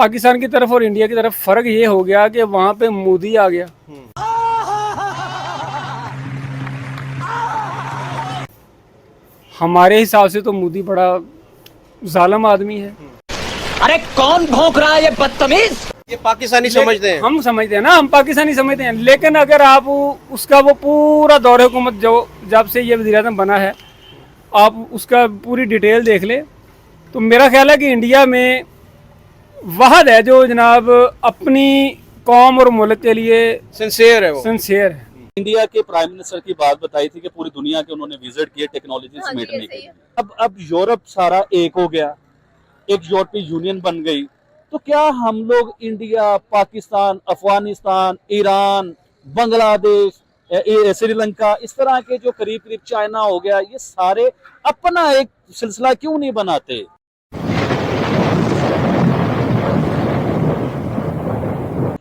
पाकिस्तान की तरफ और इंडिया की तरफ फ़र्क ये हो गया कि वहाँ पे मोदी आ गया। हमारे हिसाब से तो मोदी बड़ा जालिम आदमी है। अरे कौन भौंक रहा है ये बदतमीज? ये पाकिस्तानी समझते हैं। हम समझते हैं ना, हम पाकिस्तानी समझते हैं, लेकिन अगर आप उसका वो पूरा दौर हुकूमत जो जब से ये वज़ीर-ए-आज़म बना है, आप उसका पूरी डिटेल देख ले, तो मेरा ख्याल है कि इंडिया में वहद है जो जनाब अपनी कौम और मुल्क के लिए सिंसियर है वो। सिंसियर है। इंडिया के प्राइम मिनिस्टर की बात बताई थी कि पूरी दुनिया के उन्होंने विजिट किए टेक्नोलॉजी समेटने के लिए। अब यूरोप सारा एक हो गया, एक यूरोपीय यूनियन बन गई, तो क्या हम लोग इंडिया, पाकिस्तान, अफगानिस्तान, ईरान, बांग्लादेश, श्रीलंका, इस तरह के जो करीब करीब चाइना हो गया, ये सारे अपना एक सिलसिला क्यों नहीं बनाते?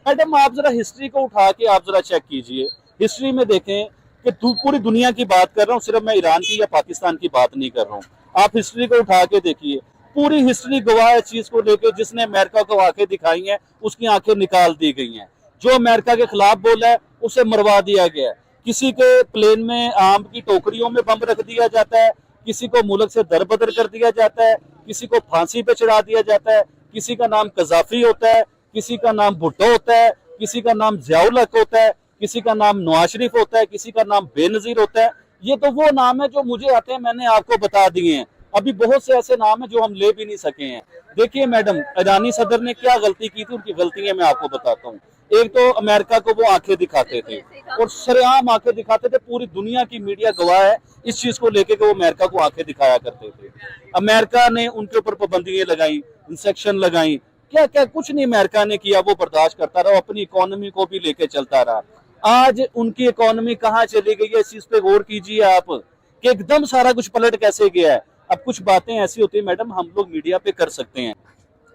मैडम आप जरा हिस्ट्री को उठा के आप जरा चेक कीजिए, हिस्ट्री में देखें कि पूरी दुनिया की बात कर रहा हूँ, सिर्फ मैं ईरान की या पाकिस्तान की बात नहीं कर रहा हूँ। आप हिस्ट्री को उठा के देखिए, पूरी हिस्ट्री गवाह है चीज को लेकर, जिसने अमेरिका को आंखें दिखाई हैं उसकी आंखें निकाल दी गई हैं। जो अमेरिका के खिलाफ बोला है उसे मरवा दिया गया है। किसी के प्लेन में आम की टोकरियों में बम रख दिया जाता है, किसी को मुल्क से दरबदर कर दिया जाता है, किसी को फांसी पे चढ़ा दिया जाता है, किसी का नाम कजाफी होता है, किसी का नाम भुट्टो होता है, किसी का नाम जियाउल हक होता है, किसी का नाम नवाज शरीफ होता है, किसी का नाम बेनजीर होता है। ये तो वो नाम है जो मुझे आते हैं, मैंने आपको बता दिए हैं। अभी बहुत से ऐसे नाम है जो हम ले भी नहीं सके हैं। देखिए मैडम, ईरानी सदर ने क्या गलती की थी, उनकी गलतियां मैं आपको बताता हूँ। एक तो अमेरिका को वो आंखें दिखाते थे और सरेआम आंखें दिखाते थे, पूरी दुनिया की मीडिया गवाह है इस चीज को लेके कि वो अमेरिका को आंखें दिखाया करते थे। अमेरिका ने उनके ऊपर पाबंदियां लगाई, इंसेक्शन लगाई, क्या क्या कुछ नहीं अमेरिका ने किया, वो बर्दाश्त करता रहा, अपनी इकोनॉमी को भी लेके चलता रहा। आज उनकी इकोनॉमी कहाँ चली गई है, इस चीज पे गौर कीजिए आप कि एकदम सारा कुछ पलट कैसे गया है। अब कुछ बातें ऐसी होती है मैडम, हम लोग मीडिया पे कर सकते हैं।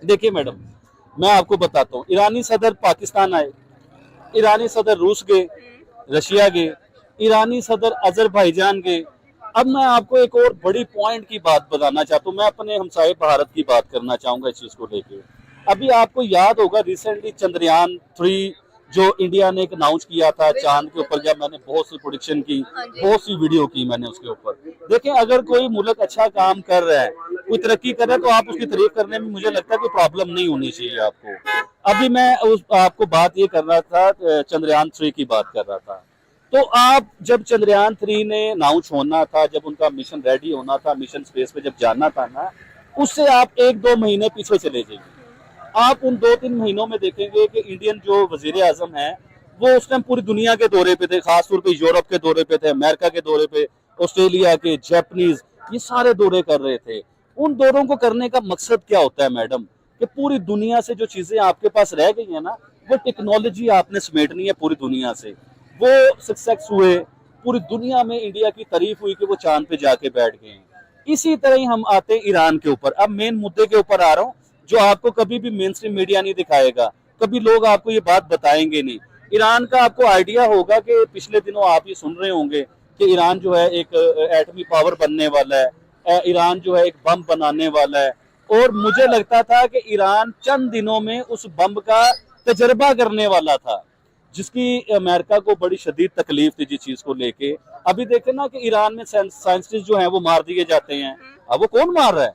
देखिए मैडम, मैं आपको बताता हूँ, ईरानी सदर पाकिस्तान आए, ईरानी सदर रूस गए, रशिया गए, ईरानी सदर अजरबैजान गए। अब मैं आपको एक और बड़ी पॉइंट की बात बताना चाहता हूँ, मैं अपने हमसाये भारत की बात करना चाहूंगा इस चीज को लेके। अभी आपको याद होगा रिसेंटली चंद्रयान 3 जो इंडिया ने एक अनाउंस किया था चांद के ऊपर, जब मैंने बहुत सी प्रोडिक्शन की, बहुत सी वीडियो की मैंने उसके ऊपर। देखिए अगर कोई मुल्क अच्छा काम कर रहा है, कोई तरक्की कर रहा है, तो आप उसकी तारीफ करने में मुझे लगता है कोई प्रॉब्लम नहीं होनी चाहिए आपको। अभी मैं आपको बात ये कर रहा था, चंद्रयान 3 की बात कर रहा था। तो आप जब चंद्रयान 3 ने अनाउंस होना था, जब उनका मिशन रेडी होना था, मिशन स्पेस पे जब जाना था ना, उससे आप 1-2 महीने पीछे चले जाइए। आप उन 2-3 महीनों में देखेंगे कि इंडियन जो वजीर आजम है वो उस टाइम पूरी दुनिया के दौरे पे थे, खासतौर पे यूरोप के दौरे पे थे, अमेरिका के दौरे पे, ऑस्ट्रेलिया के, जापानीज, ये सारे दौरे कर रहे थे। उन दौरों को करने का मकसद क्या होता है मैडम, कि पूरी दुनिया से जो चीजें आपके पास रह गई है ना, वो टेक्नोलॉजी आपने समेटनी है पूरी दुनिया से। वो सक्सेस हुए, पूरी दुनिया में इंडिया की तारीफ हुई कि वो चांद पे जाके बैठ गए हैं। इसी तरह ही हम आते हैं ईरान के ऊपर। अब मेन मुद्दे के ऊपर आ रहा हूँ, जो आपको कभी भी मेन स्ट्रीम मीडिया नहीं दिखाएगा, कभी लोग आपको ये बात बताएंगे नहीं। ईरान का आपको आइडिया होगा कि पिछले दिनों आप ये सुन रहे होंगे कि ईरान जो है एक एटमी पावर बनने वाला है, ईरान जो है एक बम बनाने वाला है। और मुझे लगता था कि ईरान चंद दिनों में उस बम का तजर्बा करने वाला था, जिसकी अमेरिका को बड़ी शदीद तकलीफ थी जिस चीज को लेके। अभी देखे ना कि ईरान में साइंटिस्ट जो हैं वो मार दिए जाते हैं। अब वो कौन मार रहा है?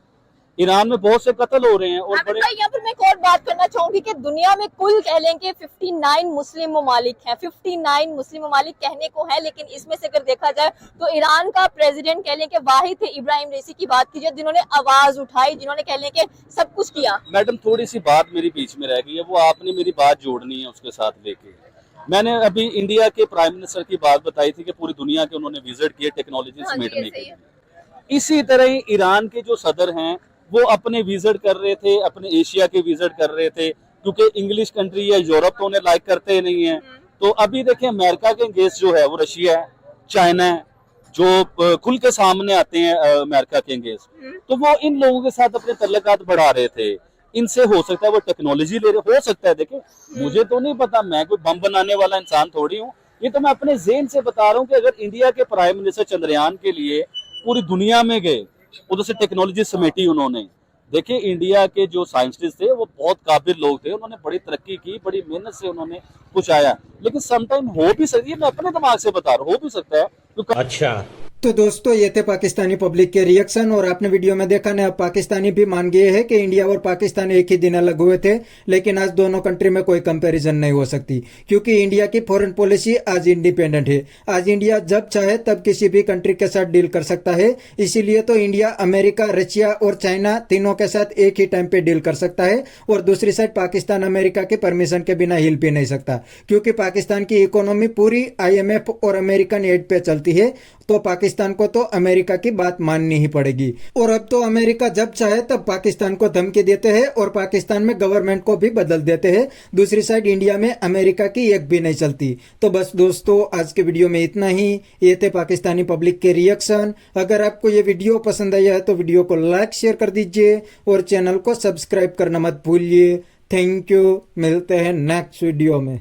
ईरान में बहुत से कत्ल हो रहे हैं। और बड़े यहाँ पर मैं एक और बात करना चाहूंगी कि दुनिया में कुल कह लें कि 59 मुस्लिम ममालिक हैं, 59 मुस्लिम ममालिक कहने को है, लेकिन इसमें से अगर देखा जाए तो ईरान का प्रेसिडेंट कह लें कि वाहिद थे इब्राहिम रईसी की बात कीजिए, जिन्होंने आवाज उठाई, जिन्होंने कह लें कि सब कुछ किया। मैडम थोड़ी सी बात मेरी बीच में रह गई है, वो आपने मेरी बात जोड़नी है उसके साथ लेके। मैंने अभी इंडिया के प्राइम मिनिस्टर की बात बताई थी कि पूरी दुनिया के उन्होंने विजिट किए टेक्नोलॉजी समेटने के लिए। इसी तरह ही ईरान के जो सदर हैं वो अपने विजिट कर रहे थे, अपने एशिया के विजिट कर रहे थे, क्योंकि इंग्लिश कंट्री या यूरोप तो उन्हें लाइक करते नहीं है। तो अभी देखिए अमेरिका के अंगेज जो है वो रशिया है, चाइना है, जो खुल के सामने आते हैं अमेरिका के अंगेज। तो वो इन लोगों के साथ अपने तल्लुकात बढ़ा रहे थे। इनसे हो सकता है वो टेक्नोलॉजी ले रहे, हो सकता है। देखिए मुझे तो नहीं पता, मैं कोई बम बनाने वाला इंसान थोड़ी हूँ। ये तो मैं अपने ज़हन से बता रहा हूँ कि अगर इंडिया के प्राइम मिनिस्टर चंद्रयान के लिए पूरी दुनिया में गए, उधर से टेक्नोलॉजी समेटी उन्होंने, देखिए इंडिया के जो साइंटिस्ट थे वो बहुत काबिल लोग थे, उन्होंने बड़ी तरक्की की, बड़ी मेहनत से उन्होंने कुछ आया, लेकिन समटाइम हो भी सकती है, मैं अपने दिमाग से बता रहा हूँ, हो भी सकता है तो अच्छा। तो दोस्तों ये थे पाकिस्तानी पब्लिक के रिएक्शन। और आपने वीडियो में देखा ना, पाकिस्तानी भी मान गए हैं कि इंडिया और पाकिस्तान एक ही दिन अलग हुए थे, लेकिन आज दोनों कंट्री में कोई कंपैरिजन नहीं हो सकती, क्योंकि इंडिया की फॉरेन पॉलिसी आज इंडिपेंडेंट है। आज इंडिया जब चाहे तब किसी भी कंट्री के साथ डील कर सकता है। इसीलिए तो इंडिया अमेरिका, रशिया और चाइना तीनों के साथ एक ही टाइम पे डील कर सकता है, और दूसरी साइड पाकिस्तान अमेरिका के परमिशन के बिना हिल भी नहीं सकता, क्योंकि पाकिस्तान की इकोनॉमी पूरी IMF और अमेरिकन एड पे चलती है। तो पाकिस्तान को तो अमेरिका की बात माननी ही पड़ेगी। और अब तो अमेरिका जब चाहे तब पाकिस्तान को धमकी देते हैं और पाकिस्तान में गवर्नमेंट को भी बदल देते हैं। दूसरी साइड इंडिया में अमेरिका की एक भी नहीं चलती। तो बस दोस्तों आज के वीडियो में इतना ही। ये थे पाकिस्तानी पब्लिक के रिएक्शन। अगर आपको ये वीडियो पसंद आया है तो वीडियो को लाइक शेयर कर दीजिए और चैनल को सब्सक्राइब करना मत भूलिए। थैंक यू, मिलते हैं नेक्स्ट वीडियो में।